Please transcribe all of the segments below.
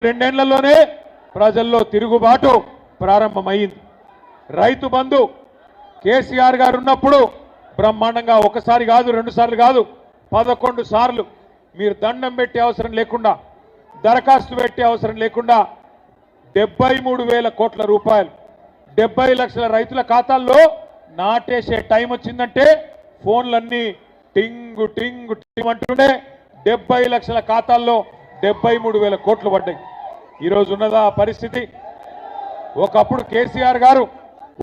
రెండేళ్లలోనే ప్రజల్లో తిరుగుబాటు ప్రారంభమైంది. రైతు బంధు కేసీఆర్ గారు ఉన్నప్పుడు బ్రహ్మాండంగా ఒకసారి కాదు, రెండు సార్లు కాదు, 11 సార్లు మీరు దండం పెట్టే అవసరం లేకుండా, దరఖాస్తు పెట్టే అవసరం లేకుండా 73,000 కోట్ల రూపాయలు 70 లక్షల రైతుల ఖాతాల్లో నాటేసే టైం వచ్చిందంటే ఫోన్లన్నీ టింగు టింగు టింగ్ అంటుండే 70 లక్షల ఖాతాల్లో 73,000 కోట్లు పడ్డాయి. ఈరోజు ఉన్నదా పరిస్థితి? ఒకప్పుడు కేసీఆర్ గారు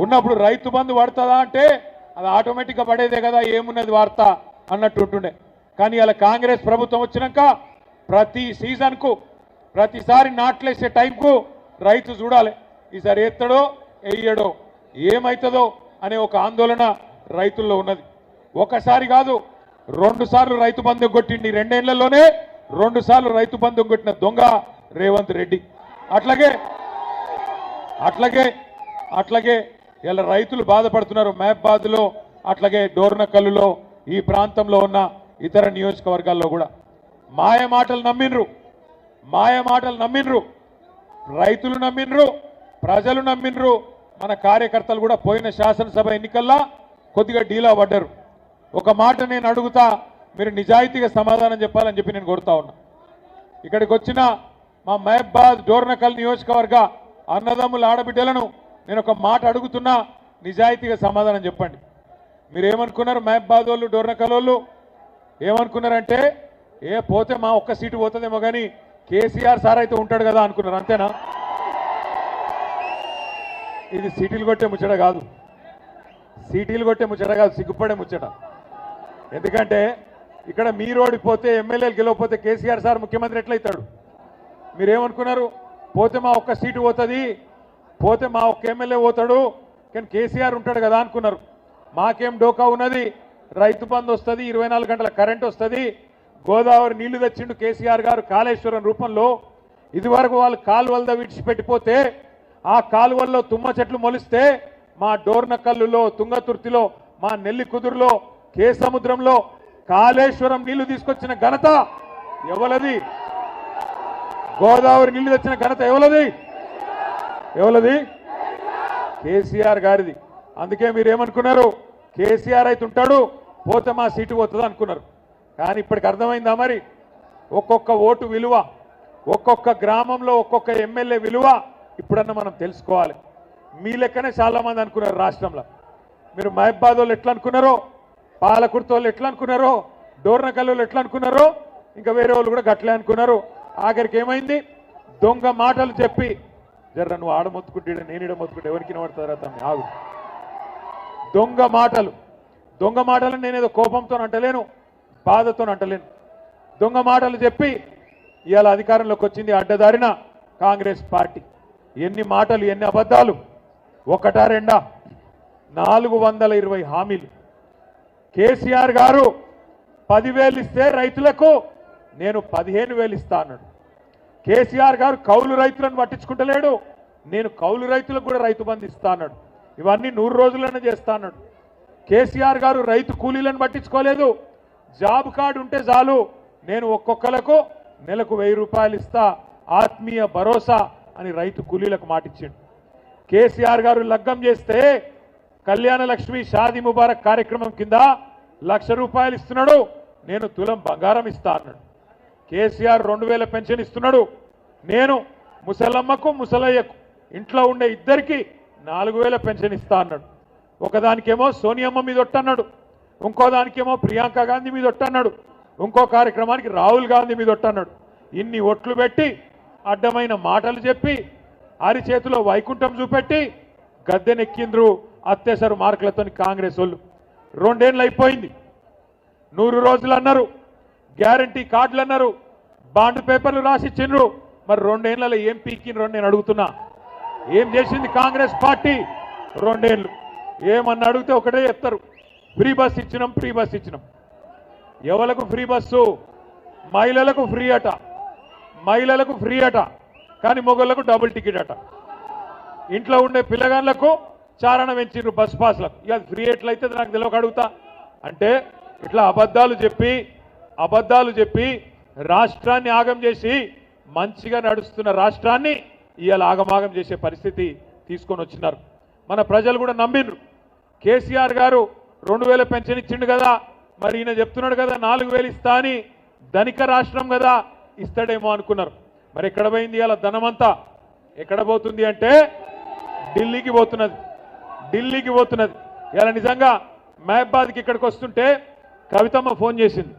ఉన్నప్పుడు రైతు బంధు పడుతుందా అంటే అది ఆటోమేటిక్గా పడేదే కదా, ఏమున్నది వార్త అన్నట్టు ఉంటుండే. కానీ అలా కాంగ్రెస్ ప్రభుత్వం వచ్చినాక ప్రతి సీజన్కు ప్రతిసారి నాట్లేసే టైంకు రైతు చూడాలి, ఈసారి ఎత్తడో వెయ్యడో ఏమవుతుందో అనే ఒక ఆందోళన రైతుల్లో ఉన్నది. ఒకసారి కాదు 2 సార్లు రైతు బంధు కొట్టింది. 2 ఏళ్లలోనే 2 సార్లు రైతు బంధు కొట్టిన దొంగ రేవంత్ రెడ్డి. అట్లాగే ఇలా రైతులు బాధపడుతున్నారు. మహబాద్లో అట్లాగే డోర్నకల్లులో ఈ ప్రాంతంలో ఉన్న ఇతర నియోజకవర్గాల్లో కూడా మాయమాటలు నమ్మిండ్రు, రైతులు నమ్మిండ్రు, ప్రజలు నమ్మిండ్రు. మన కార్యకర్తలు కూడా పోయిన శాసనసభ ఎన్నికల్లో కొద్దిగా డీలా పడ్డారు. ఒక మాట నేను అడుగుతా, మీరు నిజాయితీగా సమాధానం చెప్పాలని చెప్పి నేను కోరుతా ఉన్నా. ఇక్కడికి వచ్చిన మా మహబాద్ డోర్నకల్ నియోజకవర్గ అన్నదమ్ముల ఆడబిడ్డలను నేను ఒక మాట అడుగుతున్నా, నిజాయితీగా సమాధానం చెప్పండి. మీరు ఏమనుకున్నారు? మహబాద్ వాళ్ళు డోర్నకల్ వాళ్ళు ఏమనుకున్నారంటే పోతే మా ఒక్క సీటు పోతుందేమో కానీ కేసీఆర్ సార్ అయితే ఉంటాడు కదా అనుకున్నారు, అంతేనా? ఇది సీటీలు కొట్టే ముచ్చట కాదు, సిగ్గుపడే ముచ్చట. ఎందుకంటే ఇక్కడ మీరు ఓడిపోతే, ఎమ్మెల్యేలు గెలవకపోతే కేసీఆర్ సార్ ముఖ్యమంత్రి ఎట్లయితాడు? మీరేమనుకున్నారు? పోతే మా ఒక్క సీటు పోతుంది, పోతే మా ఒక్క ఎమ్మెల్యే పోతాడు, కానీ కేసీఆర్ ఉంటాడు కదా అనుకున్నారు. మాకేం డోకా ఉన్నది, రైతు బంధు వస్తుంది, 24 గంటల కరెంట్ వస్తుంది, గోదావరి నీళ్లు తెచ్చిండు కేసీఆర్ గారు కాళేశ్వరం రూపంలో. ఇదివరకు వాళ్ళు కాలువలతో విడిచిపెట్టిపోతే ఆ కాలువల్లో తుమ్మ చెట్లు మొలిస్తే మా డోర్నకల్లులో, తుంగతుర్తిలో, మా నెల్లికుదురులో, కేసముద్రంలో కాళేశ్వరం నీళ్లు తీసుకొచ్చిన ఘనత ఎవలది? గోదావరి నీళ్లు తెచ్చిన ఘనత ఎవలది? కేసీఆర్ గారిది. అందుకే మీరేమనుకున్నారు? కేసీఆర్ అయితే ఉంటాడు, పోతే మా సీటు పోతుంది అనుకున్నారు. కానీ ఇప్పటికి అర్థమైందా మరి? ఒక్కొక్క ఓటు విలువ, ఒక్కొక్క గ్రామంలో ఒక్కొక్క ఎమ్మెల్యే విలువ ఇప్పుడన్నా మనం తెలుసుకోవాలి. మీ లెక్కనే చాలామంది అనుకున్నారు రాష్ట్రంలో. మీరు మహబాద్ వాళ్ళు ఎట్లా అనుకున్నారో, పాలకుర్తి వాళ్ళు ఎట్లా అనుకున్నారో, డోర్నకల్ వాళ్ళు ఎట్లా అనుకున్నారో, ఇంకా వేరే వాళ్ళు కూడా గట్లే అనుకున్నారు. ఆఖరికి ఏమైంది? దొంగ మాటలు చెప్పి, జర్ర నువ్వు ఆడ మొత్తుకుంటే నేను ఇడ మొత్తుకుంటే ఎవరికి నడుతుందా తమ్మి ఆగు. దొంగ మాటలు నేనేదో కోపంతో అంటలేను, బాధతో అంటలేను. దొంగ మాటలు చెప్పి ఇవాళ అధికారంలోకి వచ్చింది అడ్డదారిన కాంగ్రెస్ పార్టీ. ఎన్ని మాటలు, ఎన్ని అబద్ధాలు! ఒకటా రెండా? 420 హామీలు. కేసీఆర్ గారు 10,000 ఇస్తే రైతులకు నేను 15,000 ఇస్తా అన్నాడు. కేసీఆర్ గారు కౌలు రైతులను పట్టించుకుంటలేడు, నేను కౌలు రైతులకు కూడా రైతు బంధు ఇస్తా అన్నాడు. ఇవన్నీ 100 రోజుల్లోనే చేస్తా అన్నాడు. కేసీఆర్ గారు రైతు కూలీలను పట్టించుకోలేదు. జాబ్ కార్డు ఉంటే చాలు, నేను ఒక్కొక్కలకు నెలకు 1000 రూపాయలు ఇస్తా, ఆత్మీయ భరోసా అని రైతు కూలీలకు మాటిచ్చిండు. కేసీఆర్ గారు లగ్గం చేస్తే కళ్యాణ లక్ష్మి షాదీ ముబారక్ కార్యక్రమం కింద 1,00,000 రూపాయలు ఇస్తున్నాడు, నేను తులం బంగారం ఇస్తా అన్నాడు. కేసీఆర్ 2,000 పెన్షన్ ఇస్తున్నాడు, నేను ముసలమ్మకు ముసలయ్యకు ఇంట్లో ఉండే ఇద్దరికి 4,000 పెన్షన్ ఇస్తా అన్నాడు. ఒకదానికేమో సోనియమ్మ మీద ఒట్టన్నాడు, ఇంకో దానికేమో ప్రియాంక గాంధీ మీద ఒట్టన్నాడు, ఇంకో కార్యక్రమానికి రాహుల్ గాంధీ మీద ఒట్టన్నాడు. ఇన్ని ఒట్లు పెట్టి, అడ్డమైన మాటలు చెప్పి, అరిచేతిలో వైకుంఠం చూపెట్టి గద్దెనెక్కిండ్రు అత్యవసర మార్కులతో కాంగ్రెస్ వాళ్ళు. 2 ఏళ్ళు అయిపోయింది. 100 రోజులు అన్నారు, గ్యారంటీ కార్డులు అన్నారు, బాండ్ పేపర్లు రాసిచ్చిండ్రు. మరి 2 ఏళ్లలో ఏం పీకిండ్రు నేను అడుగుతున్నా. ఏం చేసింది కాంగ్రెస్ పార్టీ? 2 ఏళ్ళు ఏమన్నా అడిగితే ఒకటే చెప్తారు, ఫ్రీ బస్ ఇచ్చినాం. ఎవలకు ఫ్రీ బస్సు? మహిళలకు ఫ్రీ అట, కానీ మొగళ్లకు డబుల్ టికెట్ అట. ఇంట్లో ఉండే పిల్లగాళ్లకు చారణ పెంచిండ్రు బస్ పాస్లకు. ఇక ఫ్రీ ఎట్లయితే నాకు తెలియక అడుగుతా. అంటే ఇట్లా అబద్ధాలు చెప్పి రాష్ట్రాన్ని ఆగం చేసి మంచిగా నడుస్తున్న రాష్ట్రాన్ని ఇవాళ ఆగమాగం చేసే పరిస్థితి తీసుకొని వచ్చినారు. మన ప్రజలు కూడా నమ్మిండ్రు. కేసీఆర్ గారు 2000 పెన్షన్ ఇచ్చిండు కదా, మరి ఈయన చెప్తున్నాడు కదా 4000 ఇస్తా అని, ధనిక రాష్ట్రం కదా ఇస్తాడేమో అనుకున్నారు. మరి ఎక్కడ పోయింది ఇవాళ ధనమంతా? ఎక్కడ పోతుంది అంటే ఢిల్లీకి పోతున్నది. ఢిల్లీకి పోతున్నది. ఇలా నిజంగా మహబాద్కి ఇక్కడికి వస్తుంటే కవితమ్మ ఫోన్ చేసింది.